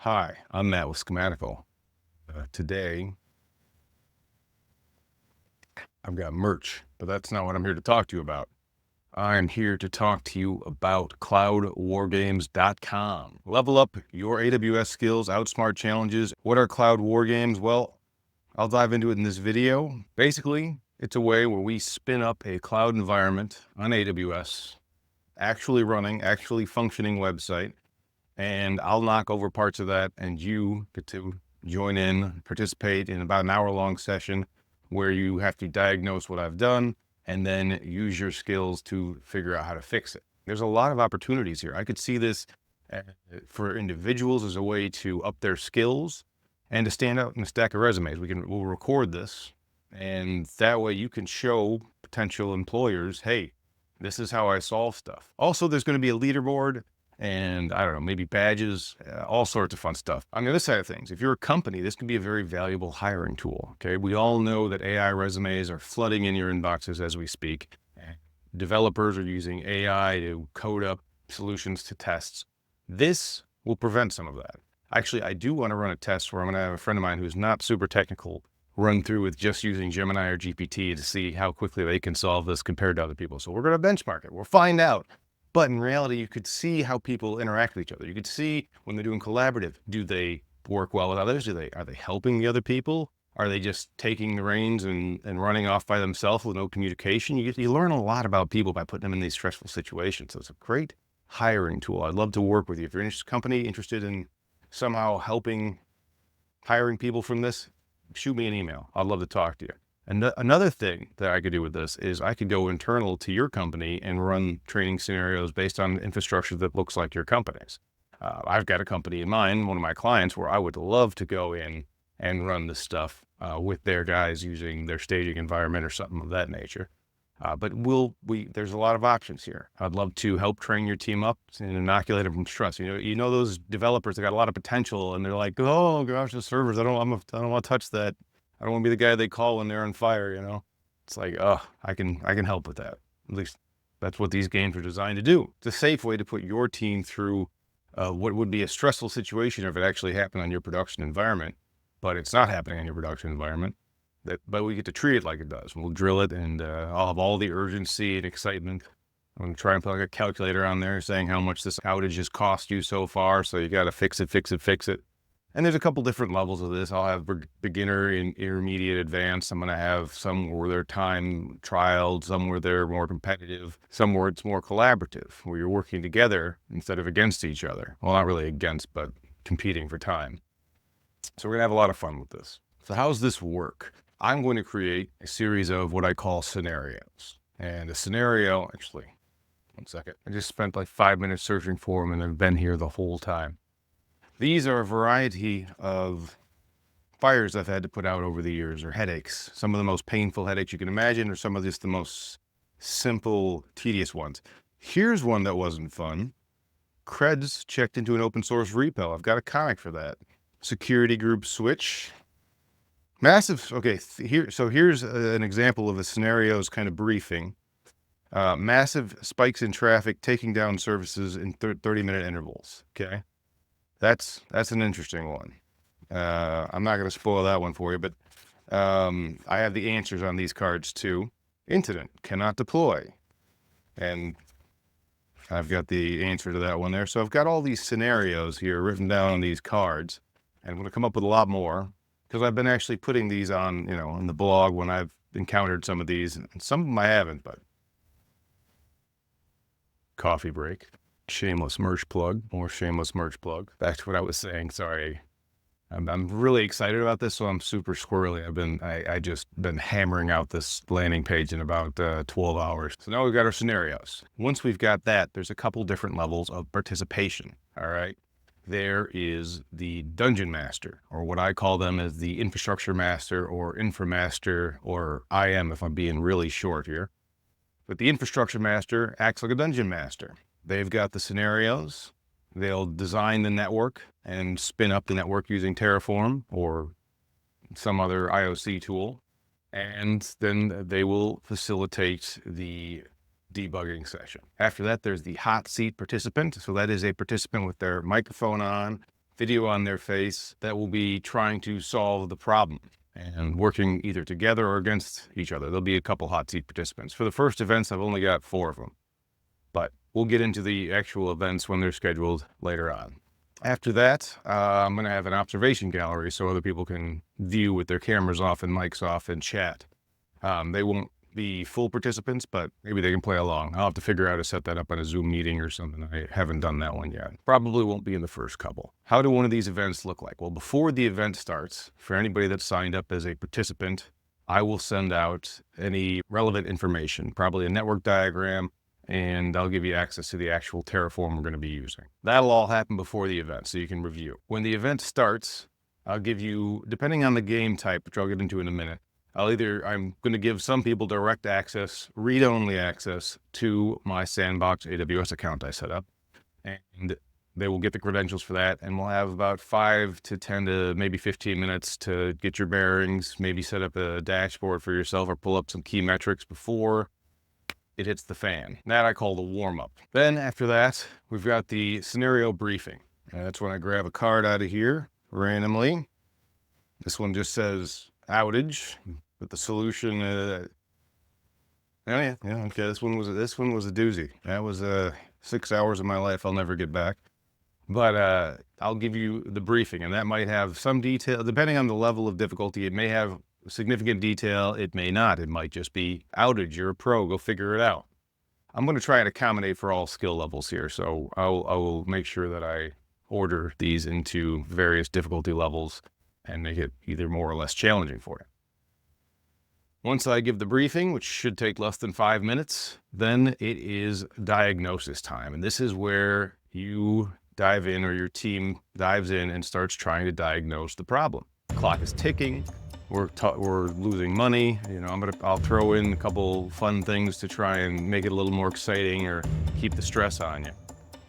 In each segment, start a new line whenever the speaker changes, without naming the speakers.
Hi, I'm Matt with Schematical. Today, I've got merch, but that's not what I'm here to talk to you about. I'm here to talk to you about cloudwargames.com. Level up your AWS skills, outsmart challenges. What are cloud wargames? Well, I'll dive into it in this video. Basically, it's a way where we spin up a cloud environment on AWS, actually running, actually functioning website, and I'll knock over parts of that, and you get to join in, participate in about an hour-long session where you have to diagnose what I've done and then use your skills to figure out how to fix it. There's a lot of opportunities here. I could see this for individuals as a way to up their skills and to stand out in a stack of resumes. We'll record this, and that way you can show potential employers, hey, this is how I solve stuff. Also, there's going to be a leaderboard and I don't know, maybe badges, all sorts of fun stuff. On the other side of things, if you're a company, this can be a very valuable hiring tool. Okay. We all know that AI resumes are flooding in your inboxes as we speak. Developers are using AI to code up solutions to tests. This will prevent some of that. Actually, I do want to run a test where I'm going to have a friend of mine who's not super technical run through with just using Gemini or GPT to see how quickly they can solve this compared to other people. So we're going to benchmark it. We'll find out. But in reality, you could see how people interact with each other. You could see when they're doing collaborative, do they work well with others? Are they helping the other people? Are they just taking the reins and running off by themselves with no communication? You learn a lot about people by putting them in these stressful situations. So it's a great hiring tool. I'd love to work with you. If you're a company interested in somehow helping hiring people from this, shoot me an email. I'd love to talk to you. And another thing that I could do with this is I could go internal to your company and run training scenarios based on infrastructure that looks like your company's. I've got a company in mind, one of my clients, where I would love to go in and run this stuff with their guys using their staging environment or something of that nature. But there's a lot of options here. I'd love to help train your team up and inoculate them from stress. You know those developers that got a lot of potential, and they're like, oh gosh, the servers, I don't want to touch that. I don't want to be the guy they call when they're on fire, It's like, I can help with that. At least that's what these games are designed to do. It's a safe way to put your team through what would be a stressful situation if it actually happened on your production environment, but it's not happening on your production environment. But we get to treat it like it does. We'll drill it, and I'll have all the urgency and excitement. I'm going to try and put like a calculator on there saying how much this outage has cost you so far. So you got to fix it. And there's a couple different levels of this. I'll have beginner, intermediate, advanced. I'm going to have some where they're time trialed, some where they're more competitive, some where it's more collaborative, where you're working together instead of against each other. Well, not really against, but competing for time. So we're going to have a lot of fun with this. So how does this work? I'm going to create a series of what I call scenarios. And a scenario, actually, one second. I just spent like 5 minutes searching for them, and I've been here the whole time. These are a variety of fires I've had to put out over the years, or headaches. Some of the most painful headaches you can imagine, or some of just the most simple, tedious ones. Here's one that wasn't fun. Creds checked into an open source repo. I've got a comic for that. Security group switch. Massive, okay, here's an example of a scenario's kind of briefing. Massive spikes in traffic, taking down services in 30-minute intervals, okay? That's an interesting one. I'm not going to spoil that one for you, but I have the answers on these cards too. Incident, cannot deploy. And I've got the answer to that one there. So I've got all these scenarios here written down on these cards, and I'm going to come up with a lot more because I've been actually putting these on, in the blog when I've encountered some of these, and some of them I haven't, but coffee break. Shameless merch plug, more shameless merch plug. Back to what I was saying. Sorry. I'm really excited about this, so I'm super squirrely. I just been hammering out this landing page in about 12 hours. So now we've got our scenarios. Once we've got that, there's a couple different levels of participation. All right. There is the dungeon master, or what I call them as the infrastructure master or InfraMaster, or IM if I'm being really short here. But the infrastructure master acts like a dungeon master. They've got the scenarios. They'll design the network and spin up the network using Terraform or some other IOC tool. And then they will facilitate the debugging session. After that, there's the hot seat participant. So that is a participant with their microphone on, video on their face that will be trying to solve the problem and working either together or against each other. There'll be a couple hot seat participants. For the first events, I've only got 4 of them, but we'll get into the actual events when they're scheduled later on. After that, I'm going to have an observation gallery so other people can view with their cameras off and mics off and chat. They won't be full participants, but maybe they can play along. I'll have to figure out how to set that up on a Zoom meeting or something. I haven't done that one yet. Probably won't be in the first couple. How do one of these events look like? Well, before the event starts, for anybody that's signed up as a participant, I will send out any relevant information, probably a network diagram, and I'll give you access to the actual Terraform we're going to be using. That'll all happen before the event, so you can review. When the event starts, I'll give you, depending on the game type, which I'll get into in a minute, I'm going to give some people direct access, read-only access to my Sandbox AWS account I set up, and they will get the credentials for that, and we'll have about 5 to 10 to maybe 15 minutes to get your bearings, maybe set up a dashboard for yourself or pull up some key metrics before it hits the fan. That I call the warm-up. Then after that, we've got the scenario briefing. That's when I grab a card out of here randomly. This one just says outage, but the solution, oh yeah, okay, this one was a doozy. That was 6 hours of my life I'll never get back. But I'll give you the briefing, and that might have some detail, depending on the level of difficulty. It may have significant detail, it may not. It might just be outage, you're a pro, go figure it out. I'm going to try and accommodate for all skill levels here, so I will make sure that I order these into various difficulty levels and make it either more or less challenging for you. Once I give the briefing, which should take less than 5 minutes, then it is diagnosis time. And this is where you dive in, or your team dives in and starts trying to diagnose the problem. The clock is ticking. We're losing money. You know, I'll throw in a couple fun things to try and make it a little more exciting or keep the stress on you.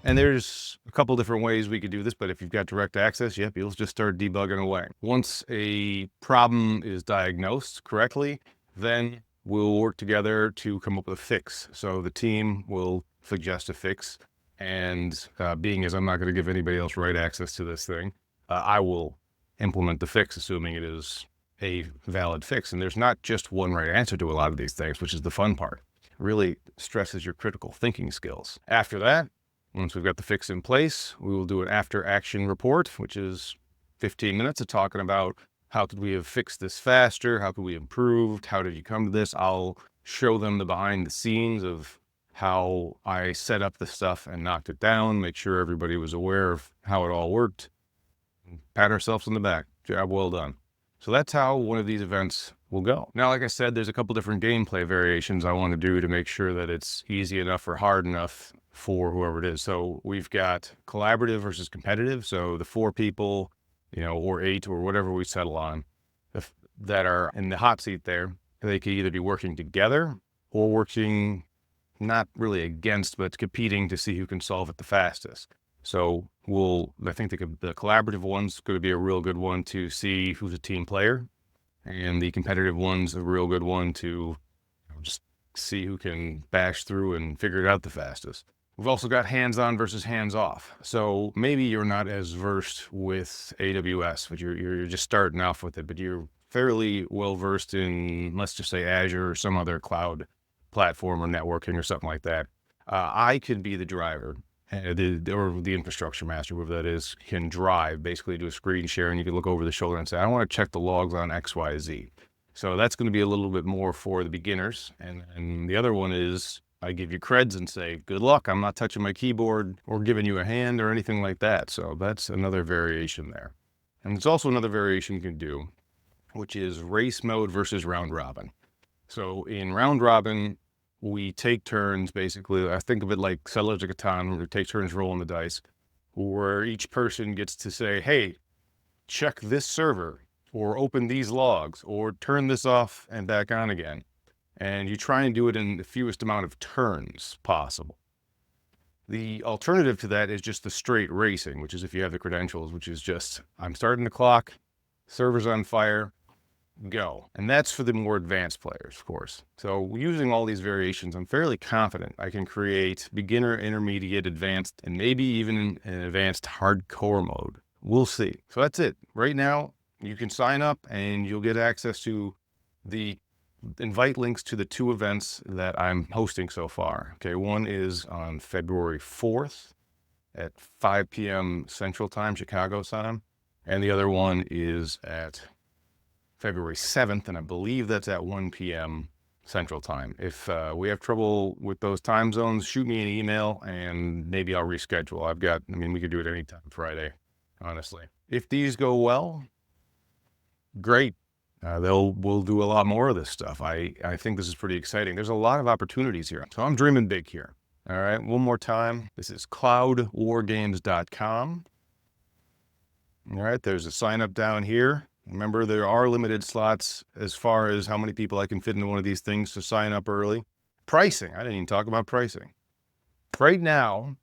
And there's a couple different ways we could do this, but if you've got direct access, yep, you'll just start debugging away. Once a problem is diagnosed correctly, then we'll work together to come up with a fix. So the team will suggest a fix, and being as I'm not going to give anybody else right access to this thing, I will implement the fix, assuming it is a valid fix. And there's not just one right answer to a lot of these things, which is the fun part. It really stresses your critical thinking skills. After that, once we've got the fix in place, we will do an after action report, which is 15 minutes of talking about how could we have fixed this faster? How could we improve? How did you come to this? I'll show them the behind the scenes of how I set up the stuff and knocked it down, make sure everybody was aware of how it all worked, and pat ourselves on the back. Job well done. So that's how one of these events will go. Now, like I said, there's a couple different gameplay variations I want to do to make sure that it's easy enough or hard enough for whoever it is. So we've got collaborative versus competitive. So the 4 people, you know, or 8 or whatever we settle on that are in the hot seat there, they could either be working together or working not really against, but competing to see who can solve it the fastest. So I think the collaborative one's going to be a real good one to see who's a team player, and the competitive one's a real good one to just see who can bash through and figure it out the fastest. We've also got hands-on versus hands-off. So maybe you're not as versed with AWS, but you're just starting off with it, but you're fairly well versed in, let's just say, Azure or some other cloud platform or networking or something like that. I could be the driver, or the infrastructure master, whoever that is, can drive, basically do a screen share, and you can look over the shoulder and say, I want to check the logs on X, Y, Z. So that's going to be a little bit more for the beginners. And the other one is, I give you creds and say, good luck. I'm not touching my keyboard or giving you a hand or anything like that. So that's another variation there. And there's also another variation you can do, which is race mode versus round robin. So in round robin, we take turns, basically. I think of it like Settlers of Catan, where we take turns rolling the dice, where each person gets to say, hey, check this server, or open these logs, or turn this off and back on again. And you try and do it in the fewest amount of turns possible. The alternative to that is just the straight racing, which is if you have the credentials, which is just, I'm starting the clock, server's on fire, go. And that's for the more advanced players, of course. So using all these variations, I'm fairly confident I can create beginner, intermediate, advanced, and maybe even an advanced hardcore mode we'll see. So that's it. Right now, you can sign up and you'll get access to the invite links to the 2 events that I'm hosting so far. Okay, one is on February 4th at 5 p.m. Central Time, Chicago time. And the other one is at February 7th, and I believe that's at 1 p.m. Central Time. If we have trouble with those time zones, shoot me an email and maybe I'll reschedule. We could do it anytime Friday, honestly. If these go well, great. We'll do a lot more of this stuff. I think this is pretty exciting. There's a lot of opportunities here. So I'm dreaming big here. All right, one more time. This is cloudwargames.com. All right, there's a sign up down here. Remember, there are limited slots as far as how many people I can fit into one of these things, so sign up early. Pricing, I didn't even talk about pricing. Right now,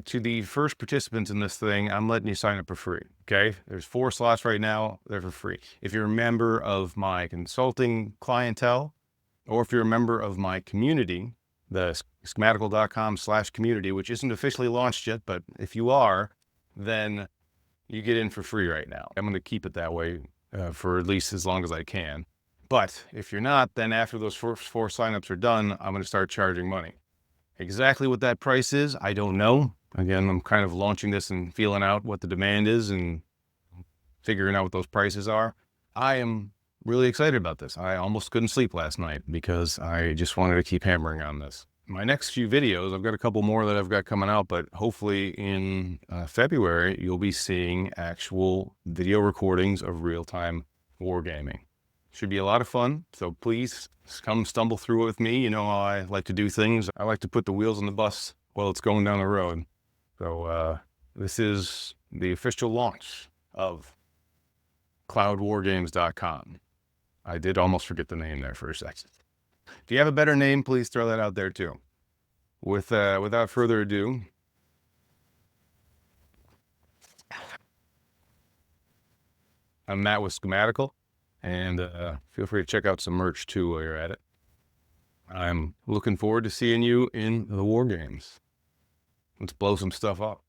to the first participants in this thing, I'm letting you sign up for free, okay? There's 4 slots right now, they're for free. If you're a member of my consulting clientele, or if you're a member of my community, the schematical.com/community, which isn't officially launched yet, but if you are, then you get in for free right now. I'm going to keep it that way for at least as long as I can. But if you're not, then after those first 4 signups are done, I'm going to start charging money. Exactly what that price is, I don't know. Again, I'm kind of launching this and feeling out what the demand is and figuring out what those prices are. I am really excited about this. I almost couldn't sleep last night because I just wanted to keep hammering on this. My next few videos, I've got a couple more that I've got coming out, but hopefully in February, you'll be seeing actual video recordings of real-time wargaming. Should be a lot of fun, so please come stumble through it with me. You know how I like to do things. I like to put the wheels on the bus while it's going down the road. So this is the official launch of cloudwargames.com. I did almost forget the name there for a second. If you have a better name, please throw that out there too. Without further ado, I'm Matt with Schematical, and feel free to check out some merch too while you're at it. I'm looking forward to seeing you in the war games. Let's blow some stuff up.